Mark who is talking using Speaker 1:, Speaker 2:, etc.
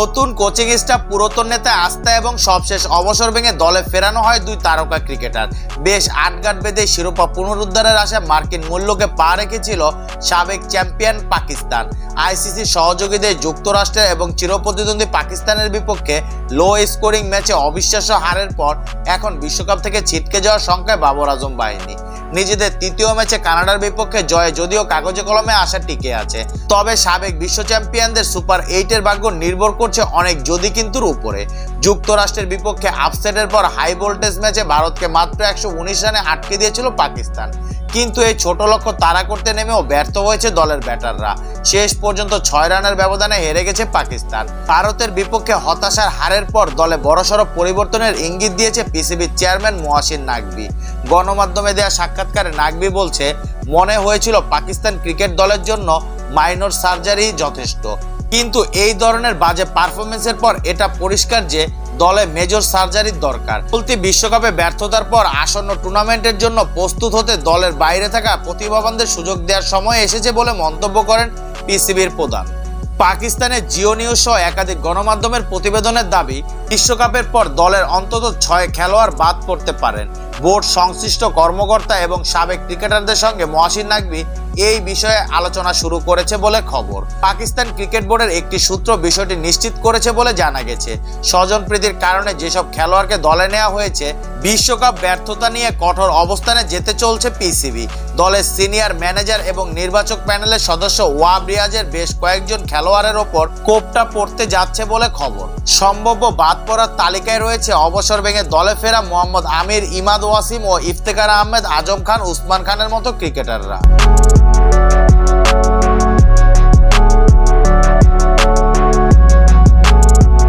Speaker 1: নতুন coaching staff, পুরাতন নেতা আস্থা এবং সবশেষ অবসর ভেঙে দলে ফেরানো হয় দুই তারকা ক্রিকেটার। বেশ আটঘাট বেঁধে শিরোপা পুনরুদ্ধারের আশায় মার্কিন মূল্যকে পা রেখেছিল সাবেক চ্যাম্পিয়ন পাকিস্তান। আইসিসির সহযোগীদের যুক্তরাষ্ট্রের এবং চিরপ্রতিদ্বন্দ্বী পাকিস্তানের বিপক্ষে লো স্কোরিং ম্যাচে অবিশ্বাস্য হারের পর এখন বিশ্বকাপ থেকে ছিটকে যাওয়ার শঙ্কায় বাবর আজম বাহিনী। নিজেদের তৃতীয় ম্যাচে কানাডার বিপক্ষে জয়ে যদিও কাগজে কলমে আশা টিকে আছে, তবে সাবেক বিশ্ব চ্যাম্পিয়নদের সুপার 8-এর ভাগ্য নির্ভর করছে অনেক যদি কিন্তুর উপরে। যুক্তরাষ্ট্রের বিপক্ষে আপসেটের পর হাই ভোল্টেজ ম্যাচে ভারতকে মাত্র 119 রানে আটকে দিয়েছিল পাকিস্তান, কিন্তু এই ছোট লক্ষ্য তাড়া করতে নেমেও ব্যর্থ হয়েছে দলের ব্যাটাররা। শেষ পর্যন্ত 6 রানের ব্যবধানে হেরে গেছে পাকিস্তান। ভারতের বিপক্ষে হতাশার হারের পর দলে বড়সড় পরিবর্তনের ইঙ্গিত দিয়েছে পিসিবির চেয়ারম্যান মহসিন নাকভি। গণমাধ্যমে দেওয়া সাক্ষাৎকারে নাকভি বলছে, মনে হয়েছিল পাকিস্তান ক্রিকেট দলের জন্য মাইনর সার্জারি যথেষ্ট, কিন্তু এই ধরনের বাজে পারফরমেন্সের পর এটা পরিষ্কার যে দলে মেজর সার্জারির দরকার। চলতি বিশ্বকাপে ব্যর্থতার পর আসন্ন টুর্নামেন্টের জন্য প্রস্তুত হতে দলের বাইরে থাকা প্রতিভাবানদের সুযোগ দেওয়ার সময় এসেছে বলে মন্তব্য করেন পিসিবির প্রধান। পাকিস্তানের জিও নিউজ সহ একাধিক গণমাধ্যমের প্রতিবেদনের দাবি, বিশ্বকাপের পর দলের অন্তত 6 খেলোয়াড় বাদ পড়তে পারেন। বোর্ড সংশ্লিষ্ট কর্মকর্তা এবং সাবেক ক্রিকেটারদের সঙ্গে মহসিন নাকভি এই বিষয়ে আলোচনা শুরু করেছে বলে খবর। পাকিস্তান ক্রিকেট বোর্ডের একটি সূত্র বিষয়টি নিশ্চিত করেছে বলে জানা গেছে। স্বজনপ্রীতির কারণে যেসব খেলোয়াড়কে দলে নেওয়া হয়েছে, বিশ্বকাপ ব্যর্থতা নিয়ে কঠোর অবস্থানে যেতে চলছে পিসিবি। দলের সিনিয়র ম্যানেজার এবং নির্বাচক প্যানেলের সদস্য ওয়াব রিয়াজের বেশ কয়েকজন খেলোয়াড়ের ওপর কোপটা পড়তে যাচ্ছে বলে খবর। সম্ভাব্য বাদ পড়ার তালিকায় রয়েছে অবসর ভেঙে দলে ফেরা মোহাম্মদ আমির, ইমাদ ওয়াসিম ও ইফতেখার আহমেদ, আজম খান, উসমান খানের মতো ক্রিকেটাররা।